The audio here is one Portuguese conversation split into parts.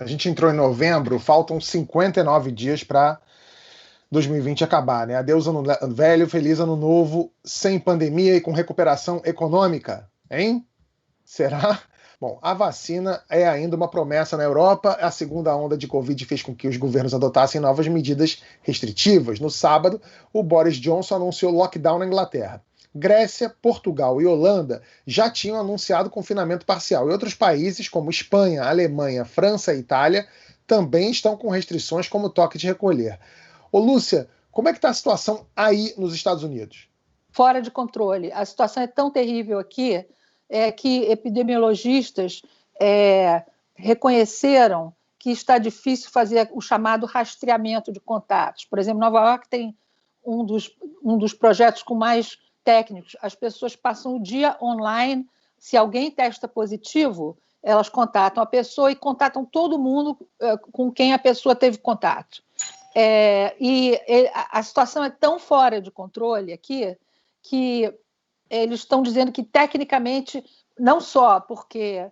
A gente entrou em novembro, faltam 59 dias para 2020 acabar, né? Adeus ano velho, feliz ano novo, sem pandemia e com recuperação econômica, hein? Será? Bom, a vacina é ainda uma promessa na Europa. A segunda onda de Covid fez com que os governos adotassem novas medidas restritivas. No sábado, o Boris Johnson anunciou lockdown na Inglaterra. Grécia, Portugal e Holanda já tinham anunciado confinamento parcial. E outros países, como Espanha, Alemanha, França e Itália, também estão com restrições como toque de recolher. Ô, Lúcia, como é que está a situação aí nos Estados Unidos? Fora de controle. A situação é tão terrível aqui que epidemiologistas reconheceram que está difícil fazer o chamado rastreamento de contatos. Por exemplo, Nova York tem um dos projetos com mais técnicos. As pessoas passam o dia online. Se alguém testa positivo, elas contatam a pessoa e contatam todo mundo com quem a pessoa teve contato. E a situação é tão fora de controle aqui que eles estão dizendo que, tecnicamente, não só porque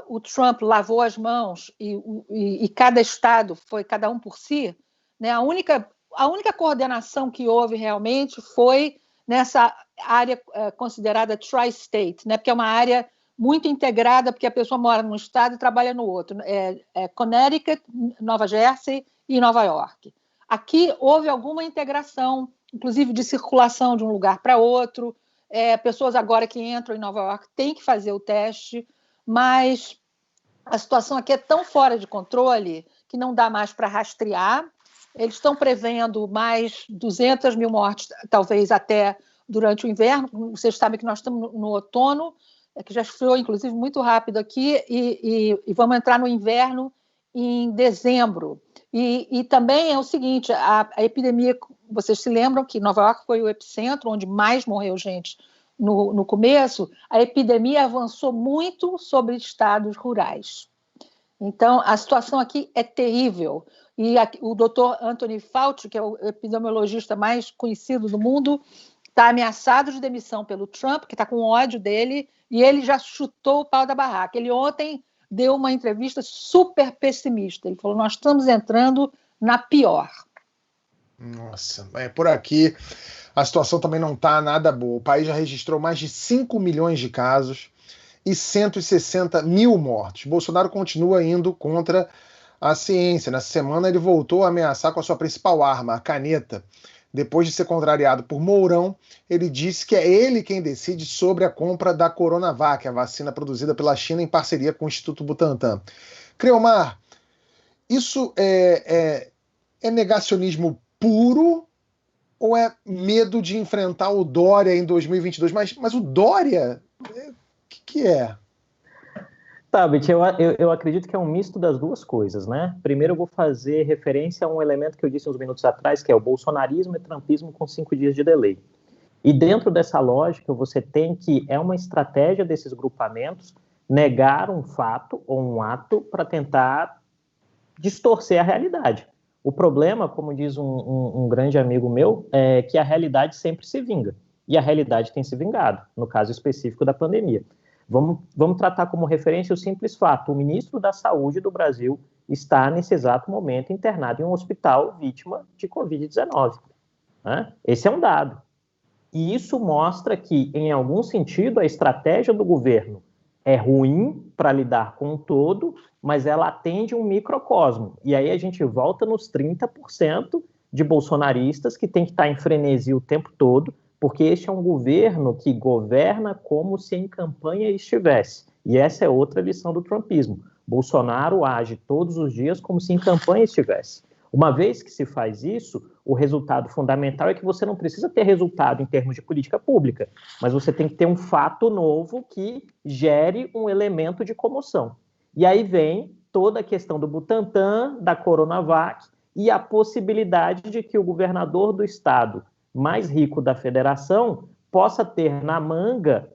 o Trump lavou as mãos e cada estado foi cada um por si, né, a única coordenação que houve realmente foi nessa área considerada tri-state, né, porque é uma área muito integrada, porque a pessoa mora num estado e trabalha no outro. Connecticut, Nova Jersey e Nova York. Aqui houve alguma integração, inclusive de circulação de um lugar para outro. Pessoas agora que entram em Nova York têm que fazer o teste, mas a situação aqui é tão fora de controle que não dá mais para rastrear. Eles estão prevendo mais 200 mil mortes, talvez até durante o inverno. Vocês sabem que nós estamos no outono, que já esfriou, inclusive, muito rápido aqui, e vamos entrar no inverno em dezembro. E também é o seguinte, a epidemia, vocês se lembram que Nova York foi o epicentro, onde mais morreu gente no começo, a epidemia avançou muito sobre estados rurais. Então, a situação aqui é terrível. E o Dr. Anthony Fauci, que é o epidemiologista mais conhecido do mundo, está ameaçado de demissão pelo Trump, que está com ódio dele, e ele já chutou o pau da barraca. Ele ontem deu uma entrevista super pessimista. Ele falou, nós estamos entrando na pior. Nossa, por aqui a situação também não está nada boa. O país já registrou mais de 5 milhões de casos e 160 mil mortos. Bolsonaro continua indo contra a ciência. Nessa semana ele voltou a ameaçar com a sua principal arma, a caneta. Depois de ser contrariado por Mourão, ele disse que é ele quem decide sobre a compra da Coronavac, a vacina produzida pela China em parceria com o Instituto Butantan. Creomar, isso é negacionismo puro ou é medo de enfrentar o Dória em 2022? Mas o Dória, o que é? Tá, Beth, eu acredito que é um misto das duas coisas, né? Primeiro eu vou fazer referência a um elemento que eu disse uns minutos atrás, que é o bolsonarismo e trumpismo com 5 dias de delay. E dentro dessa lógica, você tem que, é uma estratégia desses grupamentos, negar um fato ou um ato para tentar distorcer a realidade. O problema, como diz um grande amigo meu, é que a realidade sempre se vinga. E a realidade tem se vingado, no caso específico da pandemia. Vamos tratar como referência o simples fato. O ministro da Saúde do Brasil está, nesse exato momento, internado em um hospital vítima de Covid-19. Né? Esse é um dado. E isso mostra que, em algum sentido, a estratégia do governo é ruim para lidar com o todo, mas ela atende um microcosmo. E aí a gente volta nos 30% de bolsonaristas que tem que estar em frenesi o tempo todo, porque este é um governo que governa como se em campanha estivesse. E essa é outra lição do trumpismo. Bolsonaro age todos os dias como se em campanha estivesse. Uma vez que se faz isso, o resultado fundamental é que você não precisa ter resultado em termos de política pública, mas você tem que ter um fato novo que gere um elemento de comoção. E aí vem toda a questão do Butantan, da Coronavac, e a possibilidade de que o governador do estado mais rico da federação possa ter na manga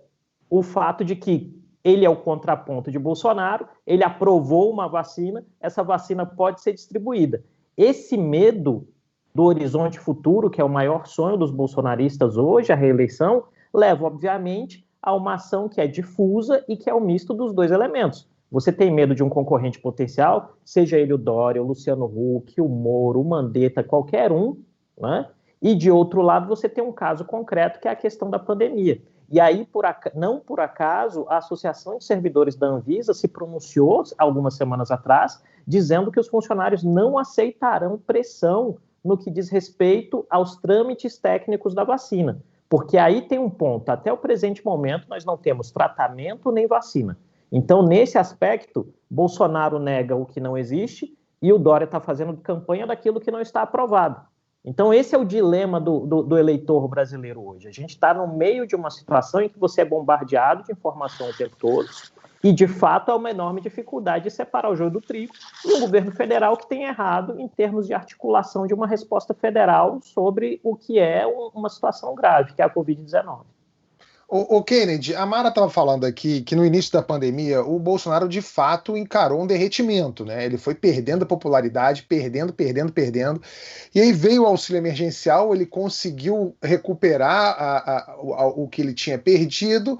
o fato de que ele é o contraponto de Bolsonaro, ele aprovou uma vacina, essa vacina pode ser distribuída. Esse medo do horizonte futuro, que é o maior sonho dos bolsonaristas hoje, a reeleição, leva, obviamente, a uma ação que é difusa e que é o misto dos dois elementos. Você tem medo de um concorrente potencial, seja ele o Dória, o Luciano Huck, o Moro, o Mandetta, qualquer um, né? E de outro lado você tem um caso concreto que é a questão da pandemia. E aí, não por acaso, a Associação de Servidores da Anvisa se pronunciou algumas semanas atrás, dizendo que os funcionários não aceitarão pressão no que diz respeito aos trâmites técnicos da vacina. Porque aí tem um ponto, até o presente momento nós não temos tratamento nem vacina. Então, nesse aspecto, Bolsonaro nega o que não existe e o Dória está fazendo campanha daquilo que não está aprovado. Então, esse é o dilema do eleitor brasileiro hoje. A gente está no meio de uma situação em que você é bombardeado de informação o tempo todo e, de fato, há uma enorme dificuldade de separar o joio do trigo e um governo federal que tem errado em termos de articulação de uma resposta federal sobre o que é uma situação grave, que é a Covid-19. O Kennedy, a Mara estava falando aqui que no início da pandemia o Bolsonaro de fato encarou um derretimento, né? Ele foi perdendo popularidade, perdendo. E aí veio o auxílio emergencial, ele conseguiu recuperar o que ele tinha perdido,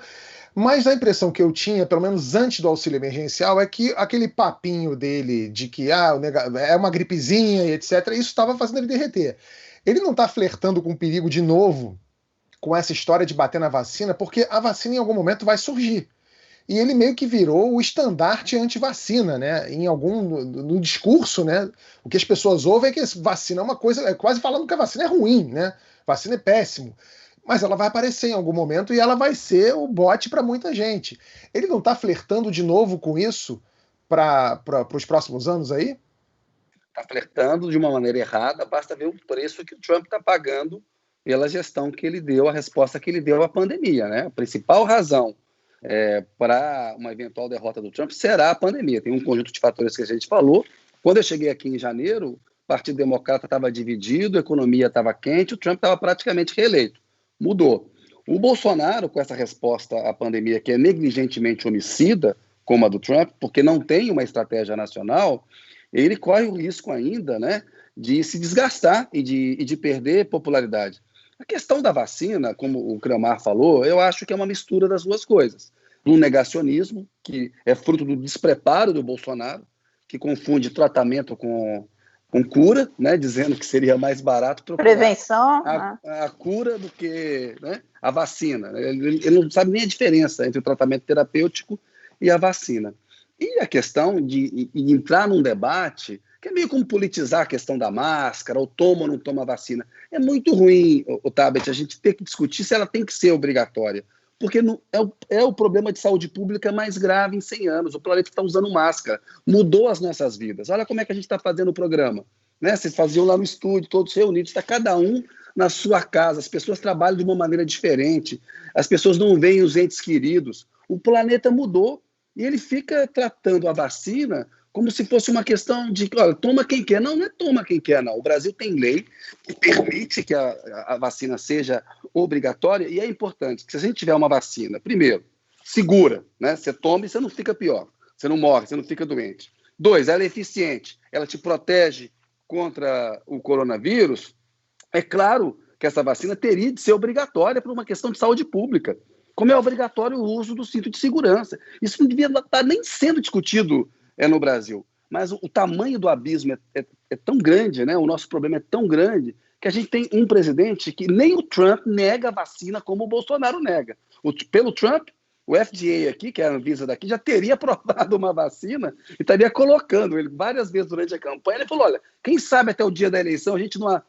mas a impressão que eu tinha, pelo menos antes do auxílio emergencial, é que aquele papinho dele de que é uma gripezinha e etc., isso estava fazendo ele derreter. Ele não está flertando com o perigo de novo com essa história de bater na vacina, porque a vacina em algum momento vai surgir. E ele meio que virou o estandarte anti-vacina, né? No discurso, né? O que as pessoas ouvem é que vacina é uma coisa, é quase falando que a vacina é ruim, né? Vacina é péssimo. Mas ela vai aparecer em algum momento e ela vai ser o bote para muita gente. Ele não está flertando de novo com isso para os próximos anos aí? Está flertando de uma maneira errada, basta ver o preço que o Trump está pagando pela gestão que ele deu, a resposta que ele deu à pandemia, né? A principal razão para uma eventual derrota do Trump será a pandemia. Tem um conjunto de fatores que a gente falou. Quando eu cheguei aqui em janeiro, o Partido Democrata estava dividido, a economia estava quente, o Trump estava praticamente reeleito. Mudou. O Bolsonaro, com essa resposta à pandemia, que é negligentemente homicida, como a do Trump, porque não tem uma estratégia nacional, ele corre o risco ainda, né, de se desgastar e de perder popularidade. A questão da vacina, como o Creomar falou, eu acho que é uma mistura das duas coisas. Um negacionismo, que é fruto do despreparo do Bolsonaro, que confunde tratamento com cura, né, dizendo que seria mais barato procurar prevenção, a cura do que, né, a vacina. Ele não sabe nem a diferença entre o tratamento terapêutico e a vacina. E a questão de entrar num debate que é meio como politizar a questão da máscara, ou toma ou não toma vacina. É muito ruim, Tabet, a gente ter que discutir se ela tem que ser obrigatória, porque é o problema de saúde pública mais grave em 100 anos. O planeta está usando máscara, mudou as nossas vidas. Olha como é que a gente está fazendo o programa. Né? Vocês faziam lá no estúdio, todos reunidos, está cada um na sua casa, as pessoas trabalham de uma maneira diferente, as pessoas não veem os entes queridos. O planeta mudou e ele fica tratando a vacina como se fosse uma questão de, olha, toma quem quer. Não, não é toma quem quer, não. O Brasil tem lei que permite que a vacina seja obrigatória, e é importante que se a gente tiver uma vacina, primeiro, segura, né? Você toma e você não fica pior, você não morre, você não fica doente. 2, ela é eficiente, ela te protege contra o coronavírus. É claro que essa vacina teria de ser obrigatória por uma questão de saúde pública, como é obrigatório o uso do cinto de segurança. Isso não devia estar nem sendo discutido no Brasil. Mas o tamanho do abismo é tão grande, né? O nosso problema é tão grande, que a gente tem um presidente que nem o Trump nega a vacina como o Bolsonaro nega. Pelo Trump, o FDA aqui, que é a Anvisa daqui, já teria aprovado uma vacina e estaria colocando ele várias vezes durante a campanha. Ele falou, olha, quem sabe até o dia da eleição a gente não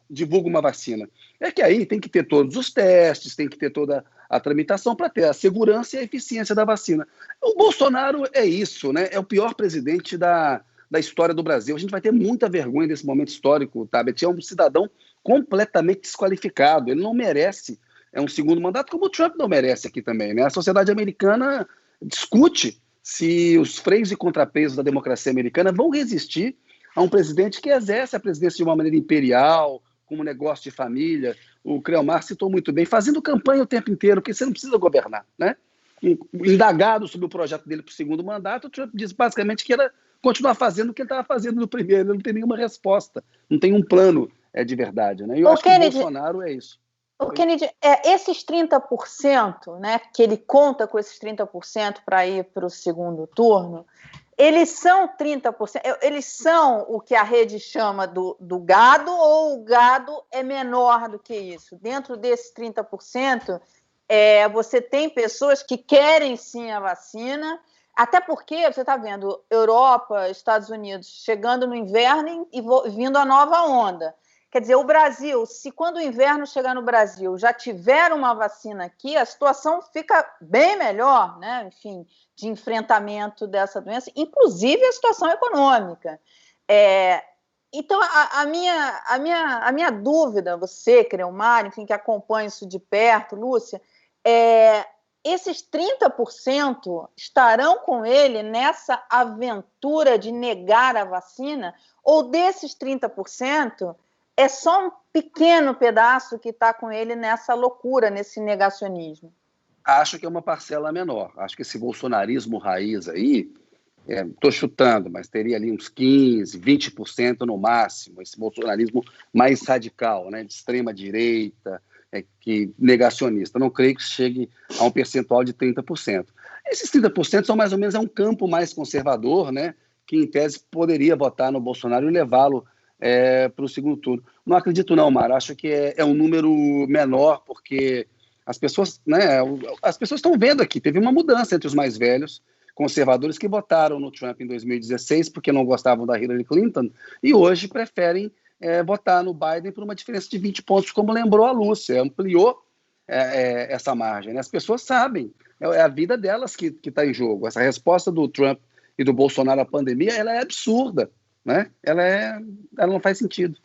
divulga uma vacina. É que aí tem que ter todos os testes, tem que ter toda a tramitação para ter a segurança e a eficiência da vacina. O Bolsonaro é isso, né? É o pior presidente da história do Brasil. A gente vai ter muita vergonha desse momento histórico, Tabet. É um cidadão completamente desqualificado. Ele não merece um segundo mandato, como o Trump não merece aqui também, né? A sociedade americana discute se os freios e contrapesos da democracia americana vão resistir a um presidente que exerce a presidência de uma maneira imperial, como negócio de família. O Creomar citou muito bem, fazendo campanha o tempo inteiro, porque você não precisa governar, né? Indagado sobre o projeto dele para o segundo mandato, o Trump disse basicamente que era continuar fazendo o que ele estava fazendo no primeiro. Ele não tem nenhuma resposta, não tem um plano de verdade, né? E eu acho que o Bolsonaro é isso. O Kennedy, esses 30%, né, que ele conta com esses 30% para ir para o segundo turno, eles são 30%, eles são o que a rede chama do gado, ou o gado é menor do que isso? Dentro desses 30%, você tem pessoas que querem sim a vacina, até porque você está vendo Europa, Estados Unidos chegando no inverno e vindo a nova onda. Quer dizer, o Brasil, se quando o inverno chegar no Brasil já tiver uma vacina aqui, a situação fica bem melhor, né? Enfim, de enfrentamento dessa doença, inclusive a situação econômica. Então, a minha dúvida, você, Creomar, enfim, que acompanha isso de perto, Lúcia, esses 30% estarão com ele nessa aventura de negar a vacina, ou desses 30%, é só um pequeno pedaço que está com ele nessa loucura, nesse negacionismo? Acho que é uma parcela menor. Acho que esse bolsonarismo raiz aí, estou chutando, mas teria ali uns 15%, 20% no máximo, esse bolsonarismo mais radical, né, de extrema direita, que negacionista. Não creio que chegue a um percentual de 30%. Esses 30% são mais ou menos um campo mais conservador, né, que em tese poderia votar no Bolsonaro e levá-lo para o segundo turno. Não acredito não, Mara. Acho que é um número menor, porque as pessoas, né, as pessoas estão vendo aqui, teve uma mudança entre os mais velhos, conservadores que votaram no Trump em 2016 porque não gostavam da Hillary Clinton e hoje preferem votar no Biden por uma diferença de 20 pontos, como lembrou a Lúcia, ampliou essa margem. Né? As pessoas sabem, é a vida delas que está em jogo. Essa resposta do Trump e do Bolsonaro à pandemia, ela é absurda. Né? Ela não faz sentido.